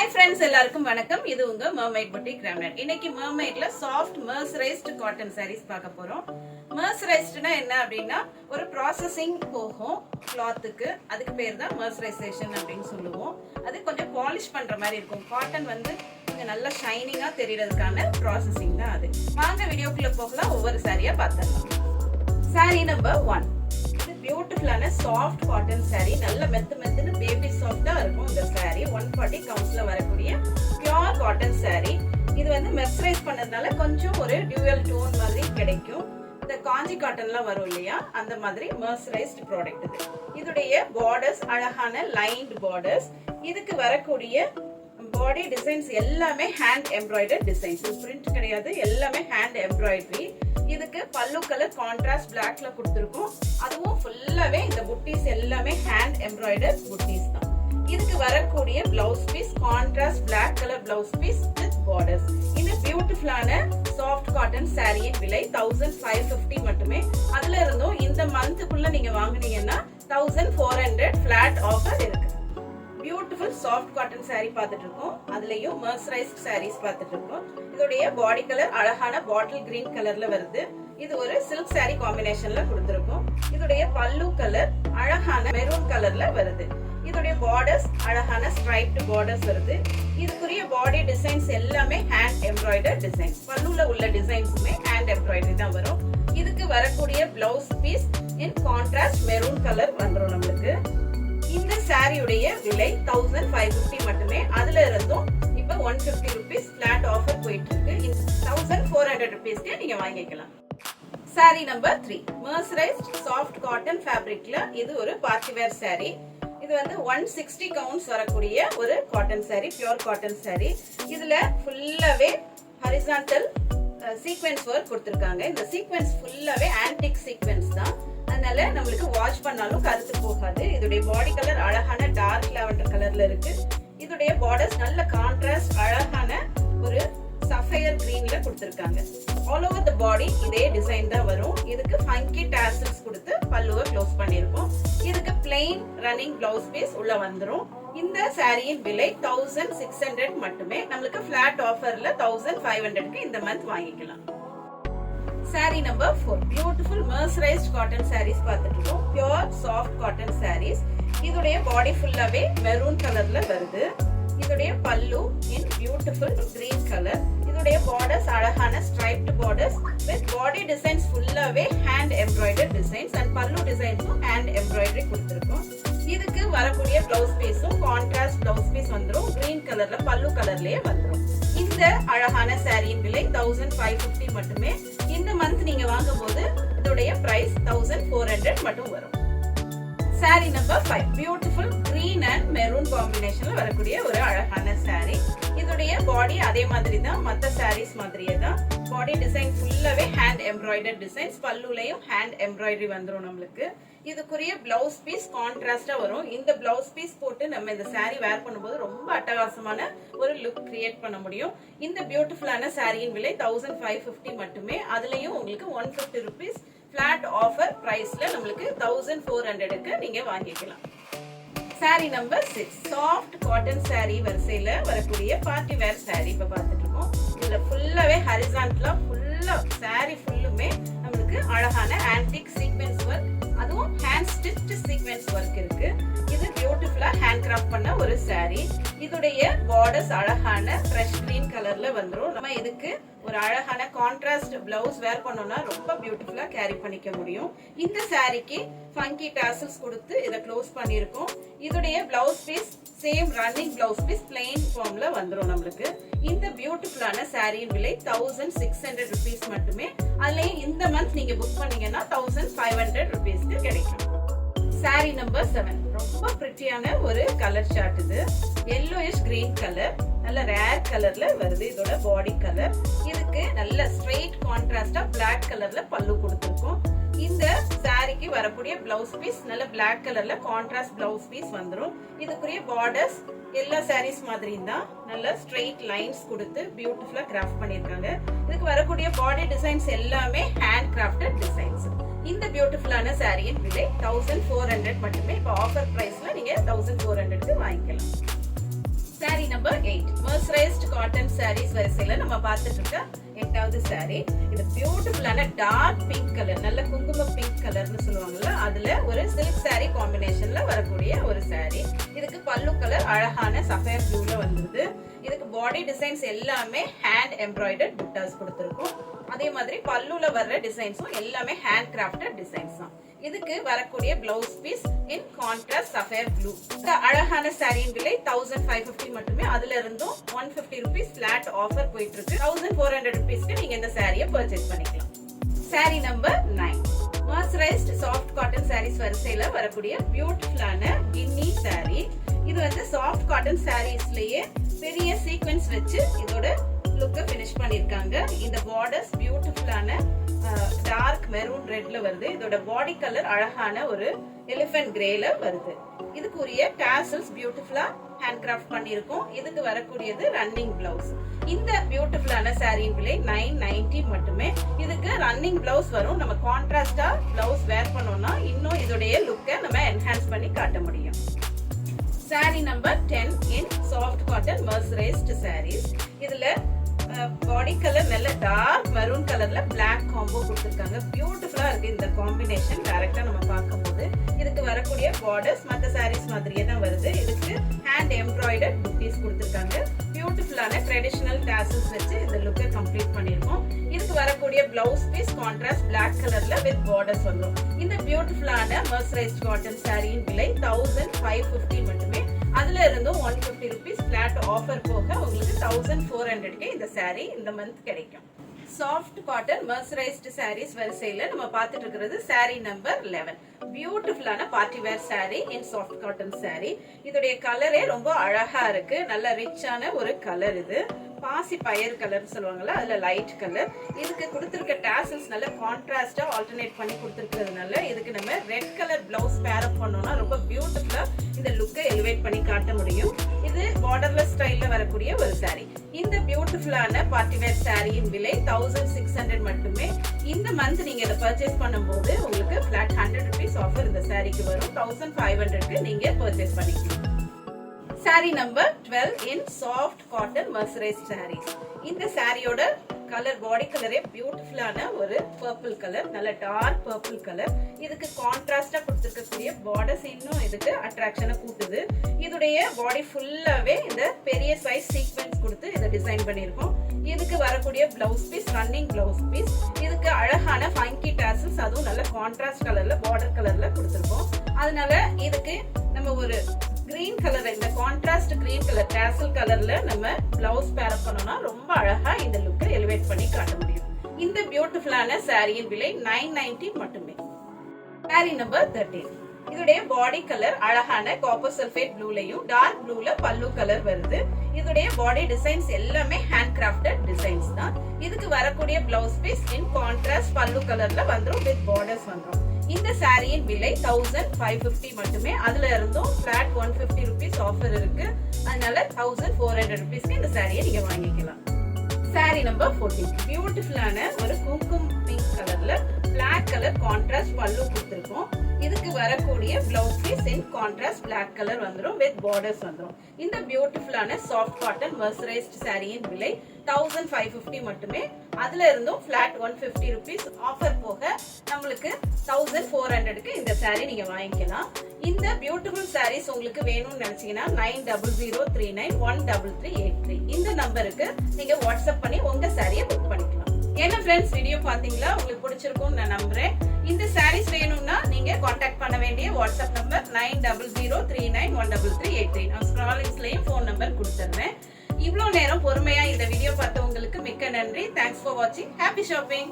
Hi friends, எல்லாருக்கும் வணக்கம். இது உங்க Mermaid Boutique Ramnet. இன்னைக்கு Mermaidல soft mercerized cotton sarees பார்க்க போறோம். Mercerizedனா என்ன அப்படினா ஒரு processing போகும் clothக்கு. அதுக்கு பேர் தான் mercerization அப்படினு சொல்லுவோம். அது கொஞ்சம் polish பண்ற மாதிரி இருக்கும். Cotton வந்து நல்ல ஷைனிங்கா தெரியறதுக்கான processing தான் அது. வாங்க வீடியோக்குள்ள போகலாம். ஒவ்வொரு சாரியா பார்த்தறலாம். Saree number 1. பியூட்டிஃபுல்லான சாஃப்ட் காட்டன் saree நல்ல மெத்துன்னு பேபி சாஃப்ட்டா இருக்கும் இந்த saree 140 கவுண்ட்ஸ்ல வரக்கூடிய பியூர் காட்டன் saree இது வந்து மெர்சரைஸ் பண்ணதுனால கொஞ்சம் ஒரு டியூவல் டோன் மாதிரி கிடைக்கும் இந்த காஞ்சி காட்டன்லாம் வரும் இல்லையா அந்த மாதிரி மெர்சரைஸ்ட் ப்ராடக்ட் இது இதுடைய பார்டர்ஸ் அழகான லைன்ட் பார்டர்ஸ் இதுக்கு வரக்கூடிய பாடி டிசைன்ஸ் எல்லாமே ஹேண்ட் எம்ப்ராய்டர்ட் டிசைன்ஸ் பிரிண்ட் கிடையாது எல்லாமே ஹேண்ட் எம்ப்ராய்டரி இதுக்கு பல்லு கலர் கான்ட்ராஸ்ட் பிளாக்ல கொடுத்திருக்கோம் அதுவும் ஃபுல்லாவே இந்த புட்டீஸ் எல்லாமே ஹேண்ட் எம்ப்ராய்டர் புட்டீஸ் தான் இதுக்கு வரக்கூடிய blouse piece contrast black colour blouse piece with borders இந்த பியூட்டிஃபுல்லான சாஃப்ட் காட்டன் சாரியின் விலை 1550 மட்டுமே அதுல இருந்தும் இந்த மந்த்க்குள்ள நீங்க வாங்குனீங்கன்னா 1400 ஃபிளாட் ஆஃபர் இருக்கு பியூட்டிஃபுல் சாஃப்ட் காட்டன் saree பார்த்துட்டு இருக்கோம் அதுலயும் மெர்சரைஸ்ட் sarees பார்த்துட்டு இருக்கோம் இதோடைய பாடி கலர் அழகான பாட்டில் கிரீன் கலர்ல வருது இது ஒரு சில்க் saree காம்பினேஷன்ல கொடுத்திருக்கோம் இதோடைய பல்லு கலர் அழகான மெரூன் கலர்ல வருது இதோடைய பார்டர்ஸ் அழகான ஸ்ட்ரைப்டு பார்டர்ஸ் வருது இதுக்குரிய பாடி டிசைன்ஸ் எல்லாமே ஹேண்ட் எம்ப்ராய்டர் டிசைன்ஸ் பல்லுல உள்ள டிசைன்ஸுமே ஹேண்ட் எம்ப்ராய்டரி தான் வரும் இதுக்கு வரக்கூடிய blouse piece in contrast maroon colour வந்துரும் நம்மளுக்கு இந்த சாரியுடைய விலை 1550 மட்டுமே அதுல இருந்தும் இப்ப 150 ரூபீஸ் ஃபிளாட் ஆஃபர் போயிட்டு இருக்கு 1400 ரூபீஸ்க்கு நீங்க வாங்கிக்கலாம் சாரி நம்பர் 3 மெர்சரைஸ்ட் சாஃப்ட் காட்டன் ஃபேப்ரிக்ல இது ஒரு பார்ட்டி வேர் சாரி இது வந்து 160 கவுண்ட்ஸ் வரக்கூடிய ஒரு cotton sorry pure cotton sorry இதுல ஃபுல்லாவே ஹரிசான்டல் சீக்வென்ஸ் வர்க் கொடுத்திருக்காங்க இந்த சீக்வென்ஸ் ஃபுல்லாவே ஆன்டிக் சீக்வென்ஸ் தான் அதனால நம்மளுக்கு வாஷ் பண்ணாலும் கருத்து போகாது இதோடைய பாடி கலர் அழகான டார்க் லாவெண்டர் கலர்ல இருக்கு இதோடைய பார்டர்ஸ் நல்ல கான்ட்ராஸ்ட் அழகான ஒரு சஃபயர் கிரீன்ல கொடுத்திருக்காங்க ஆல் ஓவர் தி பாடி இதே டிசைன் தான் வரும் இதுக்கு ஃபங்கி டாசல்ஸ் கொடுத்து பல்லுவை க்ளோஸ் பண்ணிருக்கோம் இதுக்கு பிளெயின் ரன்னிங் பிளவுஸ் பீஸ் உள்ள வந்துரும் இந்த சாரியின் விலை 1600 மட்டுமே நம்மளுக்கு ஃபிளாட் ஆஃபர்ல 1500க்கு இந்த மந்த் வாங்கிக்கலாம் Saree number 4 beautiful mercerized cotton sarees பார்த்துட்டு இருக்கோம் pure soft cotton sarees இதோடைய பாடி ஃபுல்லாவே மெரூன் கலர்ல வருது இதோடைய பல்லு in beautiful green color இதோடைய பார்டர்ஸ் அழகான striped borders with body designs ஃபுல்லாவே hand embroidered designs and பல்லு டிசைன்ஸும் hand embroidery கொடுத்திருக்கோம் இதுக்கு வரக்கூடிய பிளவுஸ் பீஸும் கான்ட்ராஸ்ட் பிளவுஸ் பீஸ் வந்துரும் கிரீன் கலர்ல பல்லு கலர்லயே வந்துரும் இந்த அழகான சாரியின் விலை 1550 மட்டுமே இந்த மந்த் நீங்க வாங்கும்போது இதோடைய பிரைஸ் 1400 மட்டும் வரும் sari number 5 beautiful green and maroon காம்பினேஷன்ல வரக்கூடிய ஒரு அழகான சாரி இதோடைய பாடி அதே மாதிரி தான் மத்த சாரீஸ் மாதிரியே தான் பாடி டிசைன் ஃபுல்லாவே ஹேண்ட் எம்ப்ராய்டர்ட் டிசைன்ஸ் பல்லுலயும் ஹேண்ட் எம்ப்ராய்டரி வந்துரும் நம்மளுக்கு இதுக்குரிய பிளவுஸ் பீஸ் கான்ட்ராஸ்டா வரும் இந்த பிளவுஸ் பீஸ் போட்டு நம்ம இந்த சாரி வேர் பண்ணும்போது ரொம்ப அட்டகாசமான ஒரு லுக் கிரியேட் பண்ண முடியும் இந்த பியூட்டிஃபுல்லான சாரியின் விலை 1550 மட்டுமே அதுலயும் உங்களுக்கு 150 ரூபீஸ் ஃபிளாட் ஆஃபர் பிரைஸ்ல நம்மளுக்கு 1400க்கு நீங்க வாங்கிக்கலாம் sorry number 6 soft cotton sorry வரிசையில வரக்கூடிய பார்ட்டி வேர் சாரி இப்ப பார்த்துட்டு இருக்கோம் இதுல ஃபுல்லாவே ஹரிசான்டலா ஃபுல்லா சாரி ஃபுல்லுமே நம்மளுக்கு அழகான ஆன்டிக் சீக்வென்ஸ் ஒர்க் அதுவும் ஹேண்ட் ஸ்டிச்ட் சீக்வென்ஸ் ஒர்க் இருக்கு இது பியூட்டிஃபுல்லா ஹேண்ட் கிராஃப்ட் பண்ண ஒரு சாரி இதுடைய பார்டர்ஸ் அழகான ஃப்ரெஷ் கிரீன் கலர்ல வந்துரும் நம்ம இதுக்கு ஒரு அழகான கான்ட்ராஸ்ட் பிளவுஸ் வேர் பண்ணோம்னா ரொம்ப பியூட்டிஃபுல்லா கேரி பண்ணிக்க முடியும் இந்த சாரிக்கு ஃபங்கி டாசல்ஸ் கொடுத்து இத க்ளோஸ் பண்ணிருக்கோம் இதுடைய blouse piece same running blouse piece plain ஃபார்ம்ல வந்துரும் நம்மளுக்கு இந்த பியூட்டிஃபுல்லான சாரியின் விலை 1600 ரூபீஸ் மட்டுமே அதுலயும் இந்த மந்த் நீங்க புக் பண்ணீங்கன்னா 1500 ரூபீஸ்க்கு கிடைக்கும் சாரி நம்பர் 7 ரொம்ப பிரிட்டியான ஒரு கலர் சார்ட் இது yellowish green கலர் நல்ல ரேர் கலர்ல வருது இதோட பாடி கலர் இதுக்கு நல்ல ஸ்ட்ரெயிட் கான்ட்ராஸ்டா பிளாக் கலர்ல பல்லு கொடுத்திருக்கோம் இந்த சாரிக்கு வரக்கூடிய பிளவுஸ் பீஸ் நல்ல பிளாக் கலர்ல கான்ட்ராஸ்ட் பிளவுஸ் பீஸ் வந்துரும் இதுக்குரிய பார்டர்ஸ் எல்லா சாரீஸ் மாதிரி தான் நல்ல ஸ்ட்ரெயிட் லைன்ஸ் கொடுத்து பியூட்டிஃபுல்லா கிராஃப்ட் பண்ணிருக்காங்க இதுக்கு வரக்கூடிய பாடி டிசைன்ஸ் எல்லாமே ஹேண்ட் கிராஃப்டட் டிசைன்ஸ் இந்த பியூட்டிஃபுல்லான சாரியின் விலை 1400 மட்டுமே இப்ப ஆஃபர் பிரைஸ்ல நீங்க 1400க்கு வாங்கிக்கலாம் sorry number 8 mercerized cotton sarees வரிசையில நம்ம பார்த்துட்டு இருக்க 8வது saree. இது பியூட்டிஃபுல்லான டார்க் பிங்க் கலர், நல்ல குங்கும பிங்க் கலர்னு சொல்லுவாங்கல்ல, அதுல ஒரு சில்க் saree காம்பினேஷன்ல வரக்கூடிய ஒரு saree. இதுக்கு பல்லு கலர் அழகான சஃபயர் ப்ளூல வந்திருது. இதுக்கு பாடி டிசைன்ஸ் எல்லாமே ஹேண்ட் எம்ப்ராய்டர்ட் புட்டாஸ் கொடுத்திருக்கும். அதே மாதிரி பல்லுல வர்ற டிசைன்ஸும் எல்லாமே ஹேண்ட் கிராஃப்டட் டிசைன்ஸ் தான். இதுக்கு வரக்கூடிய blouse piece in contrast sapphire blue. இந்த அழகான சாரியின் விலை 1550 மட்டுமே. அதுல இருந்தும் 150 ரூபீஸ் பிளாட் ஆஃபர் போயிட்டு இருக்கு. 1400 ரூபீஸ்க்கு நீங்க இந்த சாரியை பர்ச்சேஸ் பண்ணிக்கலாம். Sorry number 9 mercerized soft cotton sarees வரிசையில வரக்கூடிய பியூட்டிஃபுல்லான கின்னி saree. இது வந்து சாஃப்ட் காட்டன் sareesலயே பெரிய சீக்வென்ஸ் வச்சு இதோட லுக்க ஃபினிஷ் பண்ணிருக்காங்க. இந்த பார்டர்ஸ் பியூட்டிஃபுல்லான டார்க் மெரூன் ரெட்ல வருது. இதோட பாடி கலர் அழகான ஒரு எலிஃபென்ட் கிரேல வருது. இதுக்குரிய டாசல்ஸ் பியூட்டிஃபுல்லா ஹேண்ட் கிராஃப்ட் பண்ணிருக்கோம். இதுக்கு வரக்கூடியது ரன்னிங் பிளவுஸ். இந்த பியூட்டிஃபுல்லான சாரியின் விலை 990 மட்டுமே. இதுக்கு ரன்னிங் பிளவுஸ் வரும். நம்ம கான்ட்ராஸ்டா பிளவுஸ் வேர் பண்ணோம்னா இன்னும் இதோடைய லுக்கை நம்ம என்ஹான்ஸ் பண்ணி காட்ட முடியும். சாரி நம்பர் 10 இன் சாஃப்ட் காட்டன் mercerized sarees. இதுல பாடி கலர் நல்ல டார்க் மெரூன் கலர்ல பிளாக் காம்போ கொடுத்திருக்காங்க. பியூட்டிஃபுல்லா இருக்கு இந்த காம்பினேஷன். டைரக்டா நம்ம பார்க்கும்போது இதுக்கு வரக்கூடிய பார்டர்ஸ் மற்ற sarees மாதிரியே தான் வருது. இதுக்கு ஹேண்ட் எம்ப்ராய்டர்ட் புட்டீஸ் கொடுத்திருக்காங்க. பியூட்டிஃபுல்லான ட்ரெடிஷனல் டாசல்ஸ் வச்சு இந்த லுக்கை கம்ப்ளீட் பண்ணிருக்கோம். இதுக்கு வரக்கூடிய பிளவுஸ் பீஸ் கான்ட்ராஸ்ட் பிளாக் கலர்ல வித் பார்டர்ஸ் வந்துரும். இந்த பியூட்டிஃபுல்லான mercerized cotton சாரியின் விலை 1550 மட்டுமே. அதுல இருந்தும் 150 ரூபீஸ் பிளாட் ஆஃபர் போக உங்களுக்கு 1400க்கு இந்த saree இந்த மந்த் கிடைக்கும். சாஃப்ட் காட்டன் mercerized sarees வரிசையில நம்ம பார்த்துட்டு இருக்கிறது saree நம்பர் 11. பியூட்டிஃபுல்லான பார்ட்டி வேர் saree இன் சாஃப்ட் காட்டன் saree. இதோடைய கலரே ரொம்ப அழகா இருக்கு. நல்ல ரிச்சான ஒரு கலர். இது பாசி பயர் கலர் சொல்லுவாங்கல்ல, அதுல லைட் கலர். இதுக்கு கொடுத்திருக்க டாசல்ஸ் நல்ல கான்ட்ராஸ்டா ஆல்டர்னேட் பண்ணி கொடுத்திருக்கிறதுனால இதுக்கு நம்ம ரெட் கலர் பிளவுஸ் பேர் அப் பண்ணோம்னா ரொம்ப பியூட்டிஃபுல்லா இந்த லுக்கை எலிவேட் பண்ணி காட்ட முடியும். இது பார்டர்லெஸ் ஸ்டைல்ல வரக்கூடிய ஒரு saree. இந்த பியூட்டிஃபுல்லான பார்ட்டி வேர் சாரியின் விலை 1600 மட்டுமே. இந்த மந்த் நீங்க இதை பர்ச்சேஸ் பண்ணும்போது உங்களுக்கு பிளாட் 100 ரூபீஸ் ஆஃபர் இந்த சாரிக்கு வரும். 1500க்கு நீங்க பர்ச்சேஸ் பண்ணிக்கலாம். சாரி நம்பர் 12 இன் சாஃப்ட் காட்டன் mercerized sarees. இந்த சாரியோட கலர் பாடி கலரே பியூட்டிஃபுல்லான ஒரு பர்பிள் கலர், நல்ல டார்க் பர்பிள் கலர். இதுக்கு கான்ட்ராஸ்டா கொடுத்திருக்கக்கூடிய பார்டர்ஸ் இன்னும் இதுக்கு அட்ராக்ஷனை கூட்டுது. இதுடைய பாடி ஃபுல்லாவே இந்த பெரிய சைஸ் சீக்வென்ஸ் கொடுத்து இதை டிசைன் பண்ணிருக்கோம். இதுக்கு வரக்கூடிய blouse piece running blouse piece. இதுக்கு அழகான ஃபங்கி டாசல்ஸ், அதுவும் நல்ல கான்ட்ராஸ்ட் கலர்ல பார்டர் கலர்ல கொடுத்திருக்கோம். அதனால இதுக்கு நம்ம ஒரு கிரீன் கலர், இந்த கான்ட்ராஸ்ட் கிரீன் கலர் டாசல் கலர்ல நம்ம பிளவுஸ் பேர் அப் பண்ணோம்னா ரொம்ப அழகா இந்த லுக்கை எலிவேட் பண்ணி காட்ட முடியும். இந்த பியூட்டிஃபுல்லான சாரியின் விலை 990 மட்டுமே. Sorry number 13. இதோடைய பாடி கலர் அழகான காப்பர் சல்ஃபேட் ப்ளூலயும் டார்க் ப்ளூல பல்லு கலர் வருது. இதோடைய பாடி டிசைன்ஸ் எல்லாமே ஹேண்ட் கிராஃப்டட் டிசைன்ஸ் தான். இதுக்கு வரக்கூடிய பிளவுஸ் பீஸ் இன் கான்ட்ராஸ்ட் பல்லு கலர்ல வந்துரும் வித் பார்டர்ஸ் வந்துரும். இந்த சாரியின் விலை 1550 மட்டுமே. அதுல இருந்தும் பிளாட் 150 ரூபீஸ் ஆஃபர் இருக்கு. அதனால 1400 ரூபீஸ்க்கு இந்த சாரியை நீங்க வாங்கிக்கலாம். சாரி நம்பர் 14 பியூட்டிஃபுல்லான ஒரு குங்குமம் பிங்க் கலர்ல பிளாக் கலர் கான்ட்ராஸ்ட் பல்லு கொடுத்திருக்கோம். இதுக்கு வரக்கூடிய blouse piece in contrast black colour வந்துரும் வித் பார்டர்ஸ் வந்துரும். இந்த பியூட்டிஃபுல்லான சாஃப்ட் காட்டன் mercerized சாரியின் விலை 1550 மட்டுமே. அதுல இருந்தும் பிளாட் 150 ரூபீஸ் ஆஃபர் போக நம்மளுக்கு 1400க்கு இந்த சாரி நீங்க வாங்கிக்கலாம். இந்த பியூட்டிஃபுல் சாரீஸ் உங்களுக்கு வேணும்னு நினைச்சீங்கன்னா 9003913383 இந்த நம்பருக்கு நீங்க வாட்ஸ்அப் பண்ணி உங்க சாரியை புக் பண்ணிக்கலாம். என்ன ஃப்ரெண்ட்ஸ், வீடியோ பாத்தீங்களா? உங்களுக்கு பிடிச்சிருக்கும் நான் நம்புறேன். இந்த சாரீஸ் வேணும்னா நீங்க கான்டாக்ட் பண்ண வேண்டிய வாட்ஸ்அப் நம்பர் 9003913383. நான் ஸ்க்ராலிங்ஸ்லயும் ஃபோன் நம்பர் கொடுத்துறேன். இவ்வளவு நேரம் பொறுமையா இந்த வீடியோ பார்த்தவங்களுக்கு மிக்க நன்றி. தேங்க்ஸ் ஃபார் வாட்சிங். Happy shopping.